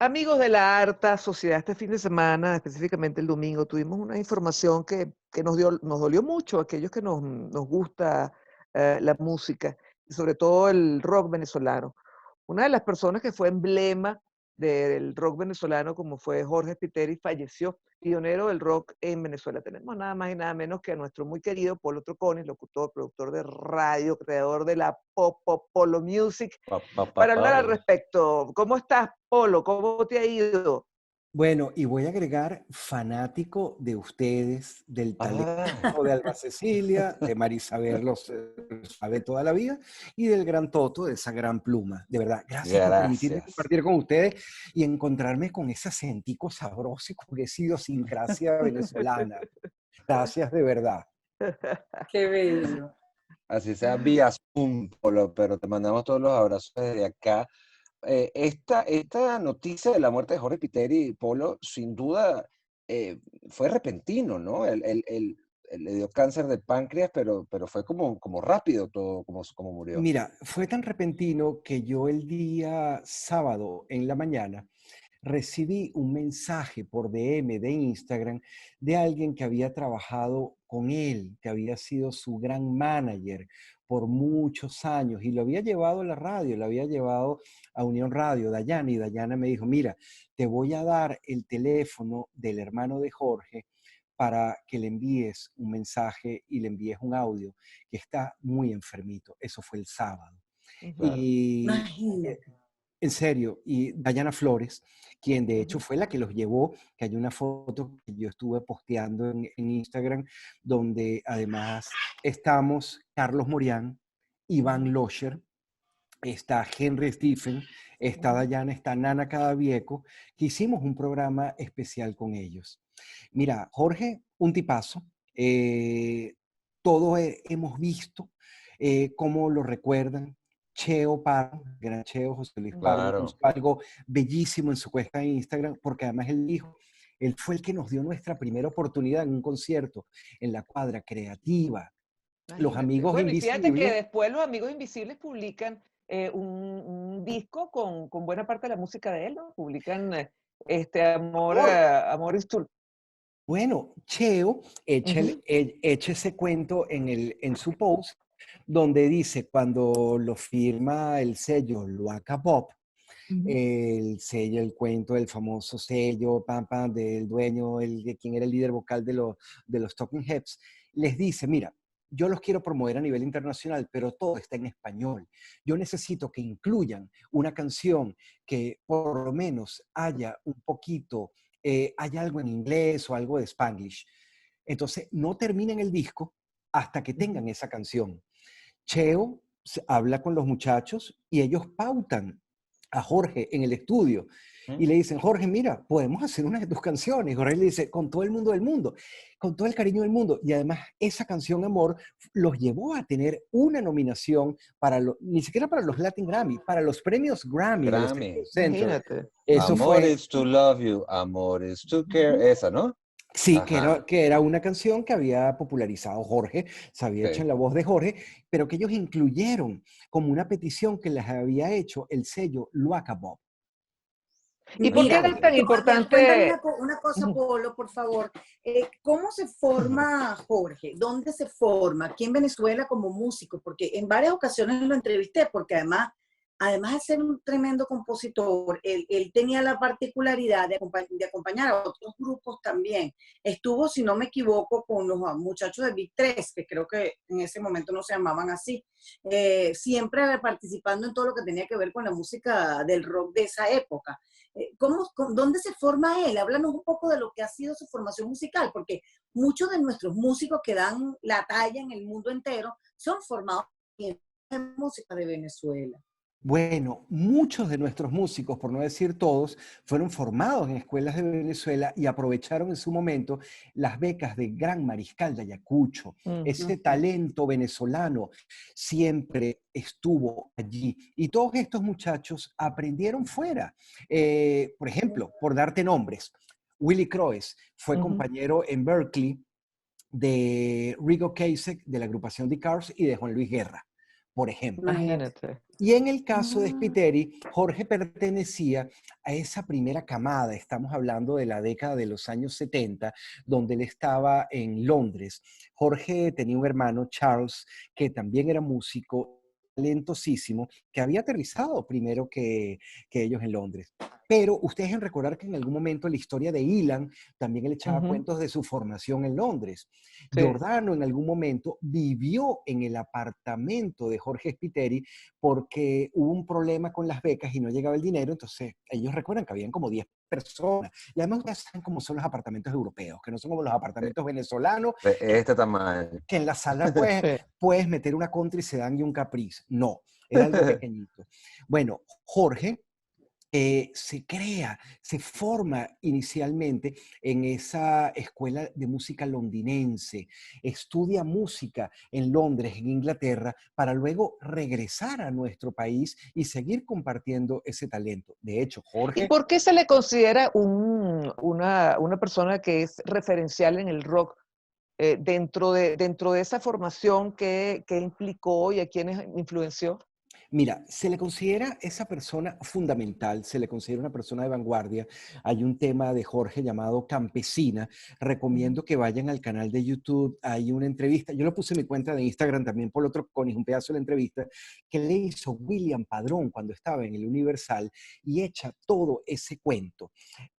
Amigos de la harta sociedad, este fin de semana, específicamente el domingo, tuvimos una información que nos dolió mucho a aquellos que nos gusta la música y sobre todo el rock venezolano. Una de las personas que fue emblema del rock venezolano, como fue Jorge Spiteri, falleció, pionero del rock en Venezuela. Tenemos nada más y nada menos que a nuestro muy querido Polo Troconis, locutor, productor de radio, creador de la Polo Music, para hablar al Pau. respecto. ¿Cómo estás, Polo? ¿Cómo te ha ido? Bueno, y voy a agregar fanático de ustedes, del talento Ah, de Alba Cecilia, de Marisabel lo sabe toda la vida, y del gran Toto, de esa gran pluma. De verdad, gracias por permitirme gracias. compartir con ustedes y encontrarme con ese acentico sabroso y con esa idiosincrasia venezolana. Gracias de verdad. Qué bello. Así sea vía Zoom, Polo, pero te mandamos todos los abrazos desde acá. Esta noticia de la muerte de Jorge Piteri, Polo, sin duda eh, fue repentino, ¿no? Él le dio cáncer de páncreas, pero fue como rápido todo, como murió. Mira, fue tan repentino que yo el día sábado en la mañana recibí un mensaje por DM de Instagram de alguien que había trabajado con él, que había sido su gran manager por muchos años y lo había llevado a la radio, lo había llevado a Unión Radio, Dayana, y Dayana me dijo, mira, te voy a dar el teléfono del hermano de Jorge para que le envíes un mensaje y le envíes un audio, que está muy enfermito. Eso fue el sábado. Ujú. Claro. Y Imagínate. en serio, y Dayana Flores, quien de hecho fue la que los llevó, que hay una foto que yo estuve posteando en Instagram, donde además estamos Carlos Morián, Iván Ujú, Locher, está Henry Stephen, está ujú. Dayana, está Nana Cadavieco, que hicimos un programa especial con ellos. Mira, Jorge, un tipazo, todos hemos visto cómo lo recuerdan. Cheo Pardo, gran Cheo, José Luis Pardo, Claro. puso algo bellísimo en su cuenta de Instagram, porque además él dijo, él fue el que nos dio nuestra primera oportunidad en un concierto en la Cuadra Creativa. Los Imagínate. amigos Bueno, y fíjate que invisibles. después los Amigos Invisibles publican un disco con buena parte de la música de él, ¿no? Publican Amor is True. Bueno, Cheo Ujú, echa ese cuento en su post, donde dice, cuando lo firma el sello Luaca Pop, ujú. el sello, el cuento del famoso sello, pam, pam, del dueño, de quien era el líder vocal de los Talking Heads, les dice, mira, yo los quiero promover a nivel internacional, pero todo está en español. Yo necesito que incluyan una canción que por lo menos haya un poquito, haya algo en inglés o algo de Spanglish. Entonces, no terminen el disco hasta que Ujú. tengan esa canción. Cheo habla con los muchachos y ellos pautan a Jorge en el estudio ¿Mm? y le dicen, Jorge, mira, podemos hacer una de tus canciones. Jorge le dice, con todo el mundo del mundo, con todo el cariño del mundo. Y además, esa canción Amor los llevó a tener una nominación ni siquiera para los Latin Grammy, para los premios Grammy del Grammy. Staples Center. Imagínate. Eso Ujú, Amor fue, is to love you, amor is to ujú. care. Esa, ¿no? sí, que era, Ajá. que era una canción que había popularizado Jorge, se había hecho Ok. en la voz de Jorge, pero que ellos incluyeron como una petición que les había hecho el sello Luaca Bob. ¿Y por qué Mira, era tan cuéntame importante? una cosa, Ujú. Polo, por favor. ¿Cómo se forma Jorge? ¿Dónde se forma? Aquí en Venezuela como músico, porque en varias ocasiones lo entrevisté, porque además de ser un tremendo compositor, él tenía la particularidad de acompañar a otros grupos también. Estuvo, si no me equivoco, con los muchachos de Big 3, que creo que en ese momento no se llamaban así, siempre participando en todo lo que tenía que ver con la música del rock de esa época. ¿Dónde se forma él? Háblanos un poco de lo que ha sido su formación musical, porque muchos de nuestros músicos que dan la talla en el mundo entero son formados en música de Venezuela. Bueno, muchos de nuestros músicos, por no decir todos, fueron formados en escuelas de Venezuela y aprovecharon en su momento las becas de Gran Mariscal de Ayacucho. Mm. Ese talento venezolano siempre estuvo allí. Y todos estos muchachos aprendieron fuera. Por ejemplo, por darte nombres, Willy Croes fue Ujú. compañero en Berkeley de Rigo Kasich, de la agrupación The Cars y de Juan Luis Guerra, por ejemplo. Imagínate. Y en el caso de Ah. Spiteri, Jorge pertenecía a esa primera camada, estamos hablando de la década de los años 70, donde él estaba en Londres. Jorge tenía un hermano, Charles, que también era músico talentosísimo, que había aterrizado primero que ellos en Londres. Pero ustedes en recordar que en algún momento la historia de Ilan, también él echaba Ujú, cuentos de su formación en Londres. sí. Giordano en algún momento vivió en el apartamento de Jorge Spiteri porque hubo un problema con las becas y no llegaba el dinero, entonces ellos recuerdan que habían como 10 personas. Y además ustedes saben cómo son los apartamentos europeos, que no son como los apartamentos venezolanos, Este tamaño. que en la sala Sí. puedes meter una country sedán y un capriz. No, era algo pequeñito. Bueno, Jorge se forma inicialmente en esa escuela de música londinense, estudia música en Londres, en Inglaterra, para luego regresar a nuestro país y seguir compartiendo ese talento. De hecho, ¿Y Jorge, por qué se le considera una persona que es referencial en el rock dentro de esa formación que implicó y a quienes influenció? mira, se le considera esa persona fundamental, se le considera una persona de vanguardia. Hay un tema de Jorge llamado Campesina. Ujú. Recomiendo que vayan al canal de YouTube. Hay una entrevista, yo lo puse en mi cuenta de Instagram también por otro, con un pedazo de la entrevista, que le hizo William Padrón cuando estaba en el Universal y echa todo ese cuento.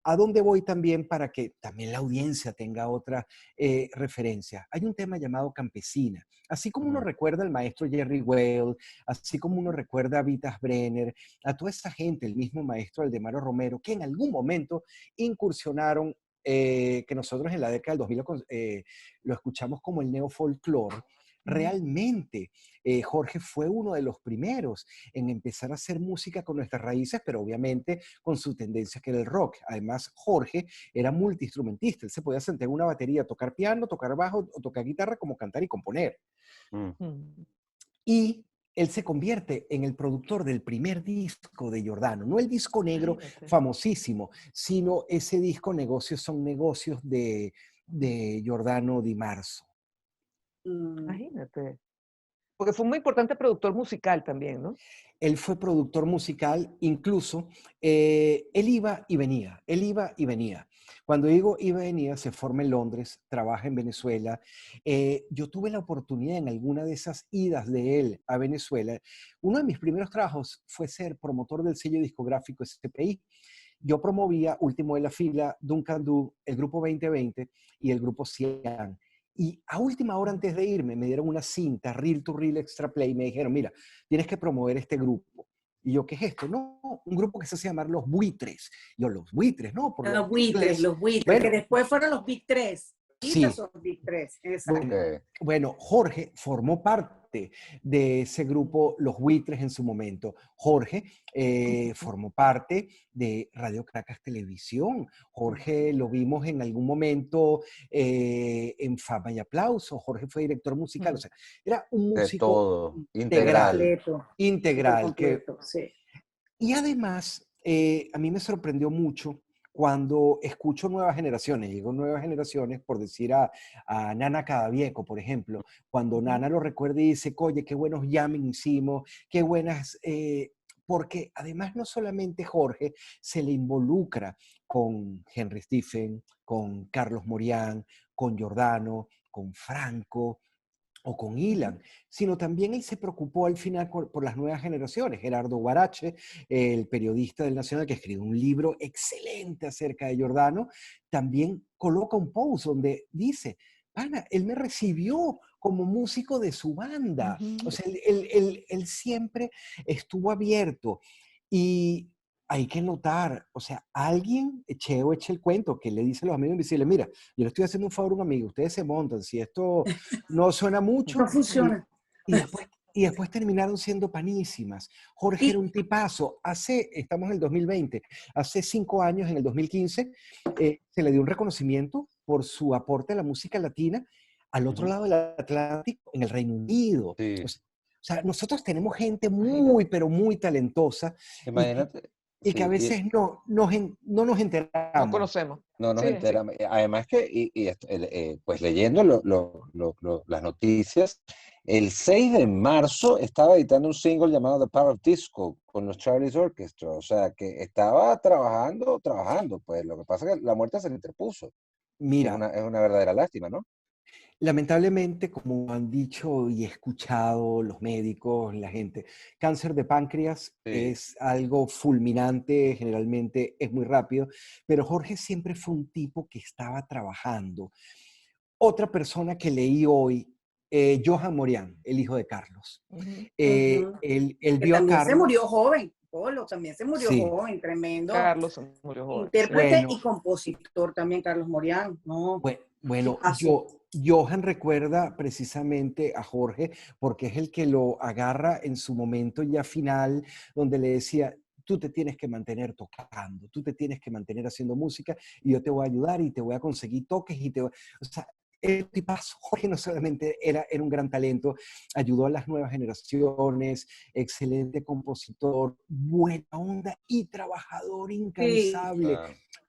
¿A dónde voy también para que también la audiencia tenga otra referencia? Hay un tema llamado Campesina. Así como uno recuerda al maestro Jerry Weil, así como uno recuerda a Vitas Brenner, a toda esa gente, el mismo maestro Aldemaro Romero, que en algún momento incursionaron, que nosotros en la década del 2000 lo escuchamos como el neofolclore. Ujú. Realmente, Jorge fue uno de los primeros en empezar a hacer música con nuestras raíces, pero obviamente con su tendencia que era el rock. Además, Jorge era multiinstrumentista, él se podía sentar en una batería, tocar piano, tocar bajo o tocar guitarra, como cantar y componer. Mm. Mm. Y él se convierte en el productor del primer disco de Giordano, no el disco negro Imagínate. famosísimo, sino ese disco Negocios son negocios de Giordano Di Marzo. Mm. Imagínate. Porque fue un muy importante productor musical también, ¿no? Él fue productor musical, incluso él iba y venía, él iba y venía. Cuando digo iba y venía, se forma en Londres, trabaja en Venezuela. Yo tuve la oportunidad en alguna de esas idas de él a Venezuela. Uno de mis primeros trabajos fue ser promotor del sello discográfico SPI. Yo promovía Último de la Fila, Duncan Du, el Grupo 2020 y el Grupo Cian. Y a última hora antes de irme me dieron una cinta, Reel to Reel Extra Play, y me dijeron, mira, tienes que promover este grupo. Y yo, ¿qué es esto? No, un grupo que se hace llamar Los Buitres. Yo, los buitres, no, por los Beatles. Los buitres, que Bueno, después fueron los Big 3. Ahorita sí, son Big 3, bueno, exacto. Ok. bueno, Jorge formó parte de ese grupo Los Buitres en su momento. Jorge formó parte de Radio Caracas Televisión. Jorge lo vimos en algún momento en Fama y Aplauso. Jorge fue director musical. O Mm. sea, era un De músico todo, integral, integral. Completo, súper integral, que completo, sí. y además, a mí me sorprendió mucho cuando escucho nuevas generaciones, digo nuevas generaciones, por decir a Nana Cadavieco, por ejemplo, cuando Ujú. Nana lo recuerda y dice, oye, qué buenos jamming hicimos, qué buenas, porque además no solamente Jorge se le involucra con Henry Stephen, con Carlos Morián, con Giordano, con Franco, o con Ujú. Ilan, sino también él se preocupó al final por las nuevas generaciones. Gerardo Guarache, el periodista del Nacional, que escribió un libro excelente acerca de Giordano, también coloca un post donde dice, pana, él me recibió como músico de su banda. O Ujú. sea, él siempre estuvo abierto. Y hay que notar, o sea, alguien, Cheo echa el cuento, que le dice a los amigos invisibles, mira, yo le estoy haciendo un favor a un amigo, ustedes se montan, si esto no suena mucho No funciona. y después terminaron siendo panísimas. Jorge era Y un tipazo. Estamos en el 2020, hace 5 años, en el 2015, se le dio un reconocimiento por su aporte a la música latina al otro Ujú. lado del Atlántico, en el Reino Unido. Sí. O sea, nosotros tenemos gente muy, Imagínate. pero muy talentosa y Imagínate, que a sí, veces no nos No enteramos. conocemos. no nos Sí, sí. enteramos. Además que, pues leyendo las noticias, el 6 de marzo estaba editando un single llamado The Power of Disco con los Charlie's Orchestra. O sea, que estaba trabajando, pues. Lo que pasa es que la muerte se le interpuso. Y Mira, es una verdadera lástima, ¿no? lamentablemente, como han dicho y escuchado los médicos, la gente, cáncer de páncreas Sí. es algo fulminante, generalmente es muy rápido, pero Jorge siempre fue un tipo que estaba trabajando. Otra persona que leí hoy, Johan Morián, el hijo de Carlos. Ujú. Ujú. Él Que vio a también se murió Carlos, joven, Polo, también se murió sí, joven, tremendo Carlos se murió joven, sí. intérprete y bueno, compositor también, Carlos Morián, ¿no? Bueno, Tipazo. Johan recuerda precisamente a Jorge porque es el que lo agarra en su momento ya final, donde le decía, tú te tienes que mantener tocando, tú te tienes que mantener haciendo música y yo te voy a ayudar y te voy a conseguir toques y te voy... O sea, el tipazo, Jorge no solamente era un gran talento, ayudó a las nuevas generaciones, excelente compositor, buena onda y trabajador Sí, incansable. Ah,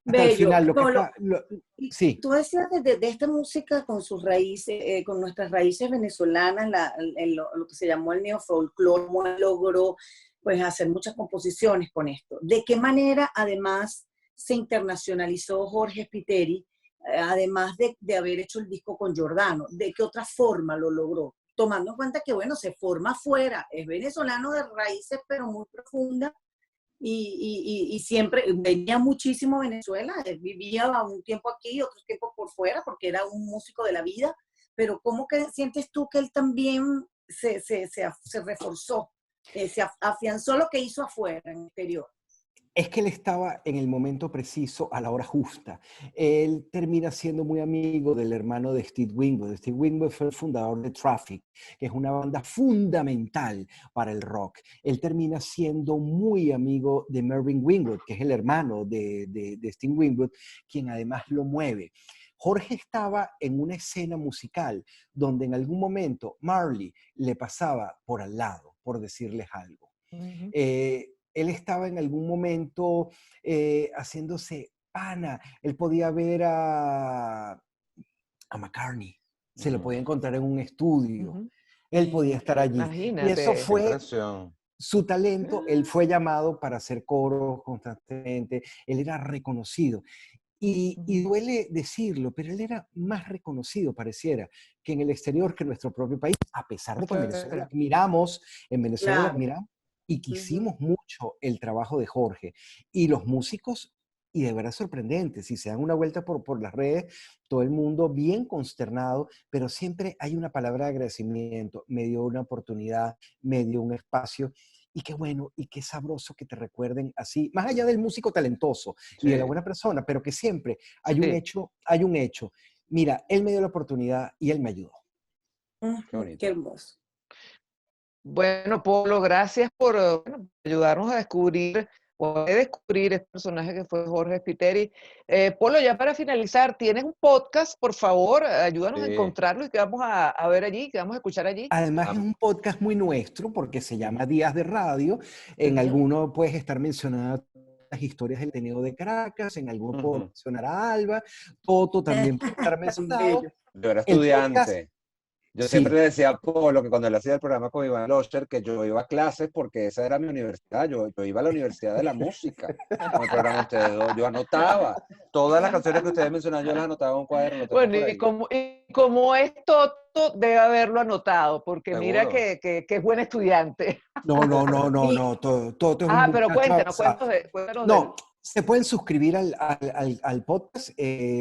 Hasta el bello. final, lo que Polo, está... y sí. tú decías de esta música con sus raíces, con nuestras raíces venezolanas, en lo que se llamó el neofolclore, cómo él logró pues hacer muchas composiciones con esto. ¿De qué manera además se internacionalizó Jorge Spiteri, además de haber hecho el disco con Giordano? ¿De qué otra forma lo logró? Tomando en cuenta que, bueno, se forma afuera, es venezolano de raíces, pero muy profundas, y siempre venía muchísimo a Venezuela, vivía un tiempo aquí, otro tiempo por fuera, porque era un músico de la vida, pero ¿cómo que sientes tú que él también se reforzó, se afianzó lo que hizo afuera, en el exterior? Es que él estaba en el momento preciso, a la hora justa. Él termina siendo muy amigo del hermano de Steve Winwood. Steve Winwood fue el fundador de Traffic, que es una banda fundamental para el rock. Él termina siendo muy amigo de Mervyn Winwood, que es el hermano de Steve Winwood, quien además lo mueve. Jorge estaba en una escena musical donde en algún momento Marley le pasaba por al lado, por decirles algo. Ujú. Él estaba en algún momento haciéndose pana. Él podía ver a McCartney, se lo podía encontrar en un estudio, Ujú. él podía estar allí. Y eso Imagínate. qué fue impresión. su talento. Él fue llamado para hacer coros constantemente, él era reconocido. Y Ujú. duele decirlo, pero él era más reconocido, pareciera, que en el exterior que en nuestro propio país, a pesar de que Afuera. En Venezuela lo Claro. admiramos y Ujú. quisimos mucho el trabajo de Jorge. Y los músicos, y de verdad sorprendente, si se dan una vuelta por las redes, todo el mundo bien consternado, pero siempre hay una palabra de agradecimiento, me dio una oportunidad, me dio un espacio. Y qué bueno y qué sabroso que te recuerden así, más allá del músico talentoso y de la Sí, buena persona, pero que siempre Sí. hay un hecho. Mira, él me dio la oportunidad y él me ayudó. qué Ujú, qué bonito. hermoso. Bueno, Polo, gracias por bueno, ayudarnos a descubrir o a descubrir este personaje que fue Jorge Spiteri. Polo, ya para finalizar, ¿tienes un podcast? Por favor, ayúdanos a Sí. encontrarlo y que vamos a ver allí, que vamos a escuchar allí. Además es Am- un podcast muy nuestro porque se sí. llama Días de Radio. En Ujú. alguno puedes estar mencionando las historias del Ateneo de Caracas, en alguno puedo Ujú. mencionar a Alba, Toto también puede estar Tan mencionado. bello. Yo era El podcast, estudiante. Yo siempre sí. le decía a Polo que cuando él hacía el programa con Iván Locher que yo iba a clases porque esa era mi universidad. Yo iba a la Universidad de la Música con el programa de ustedes dos. Yo anotaba todas las canciones que ustedes mencionaban, yo las anotaba en un cuaderno, lo tengo Bueno, por ahí. y como es Toto, debe haberlo anotado, porque mira Seguro. que es buen estudiante. Y Toto es un Ah, pero muchacho cuéntanos, avanzado. cuéntanos No, del... se pueden suscribir al podcast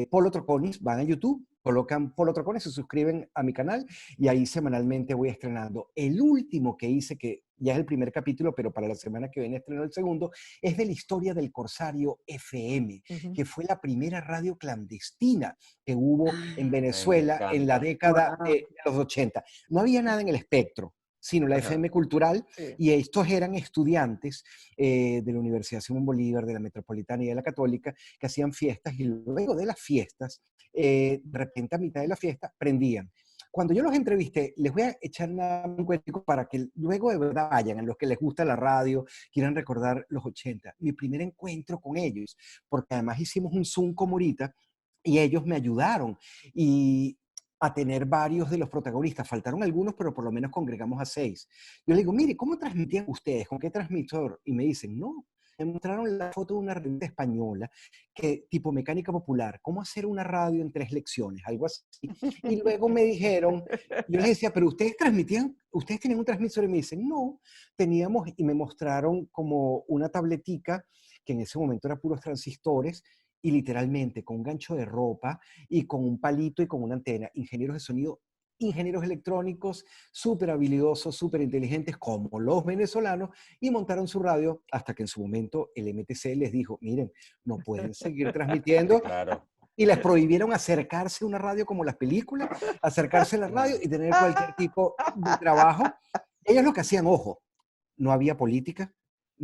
Polo Troconis, van a YouTube, colocan Polo Troconis, se suscriben a mi canal y ahí semanalmente voy estrenando. El último que hice, que ya es el primer capítulo, pero para la semana que viene estreno el segundo, es de la historia del Corsario FM, Ujú. que fue la primera radio clandestina que hubo en Ay, me Venezuela en la encanta. década wow. de los 80. No había nada en el espectro, sino la Ajá. FM cultural, Sí. y estos eran estudiantes de la Universidad Simón Bolívar, de la Metropolitana y de la Católica, que hacían fiestas y luego de las fiestas, de repente a mitad de la fiesta, prendían. Cuando yo los entrevisté, les voy a echar un cuentico para que luego de verdad vayan, a los que les gusta la radio, quieran recordar los 80. Mi primer encuentro con ellos, porque además hicimos un Zoom como ahorita, y ellos me ayudaron. Y a tener varios de los protagonistas. Faltaron algunos, pero por lo menos congregamos a 6. Yo le digo, mire, ¿cómo transmitían ustedes? ¿Con qué transmisor? Y me dicen, no, me mostraron la foto de una revista española, que, tipo Mecánica Popular, cómo hacer una radio en 3 lecciones, algo así. Y luego me dijeron, yo les decía, pero ustedes transmitían, ustedes tienen un transmisor, y me dicen, no, teníamos, y me mostraron como una tabletica, que en ese momento era puros transistores, y literalmente con un gancho de ropa y con un palito y con una antena, ingenieros de sonido, ingenieros electrónicos, súper habilidosos, súper inteligentes, como los venezolanos, y montaron su radio hasta que en su momento el MTC les dijo, miren, no pueden seguir transmitiendo, Claro. y les prohibieron acercarse a una radio como las películas, acercarse a la radio y tener cualquier tipo de trabajo. Ellos lo que hacían, ojo, no había política,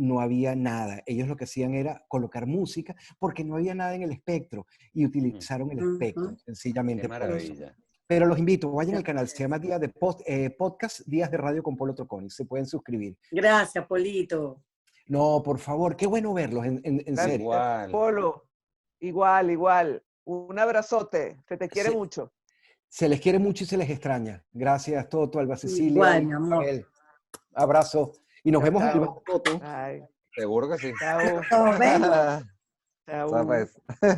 no había nada. Ellos lo que hacían era colocar música porque no había nada en el espectro y utilizaron el espectro, Ujú. sencillamente Qué por eso. maravilla. Pero los invito, vayan al canal, se llama Día de Podcast, Días de Radio con Polo Troconi, se pueden suscribir. Gracias, Polito. No, por favor, qué bueno verlos, en Gracias, serio. Igual. Polo. Igual. Un abrazote. Se te quiere Se, mucho. se les quiere mucho y se les extraña. Gracias, Toto, Alba Cecilia, Igual, mi amor. Rafael. Abrazo. Y nos vemos en el Chao. bajo, Toto. Ay, Seguro que sí. chao. Nos vemos. Chao. Sabes.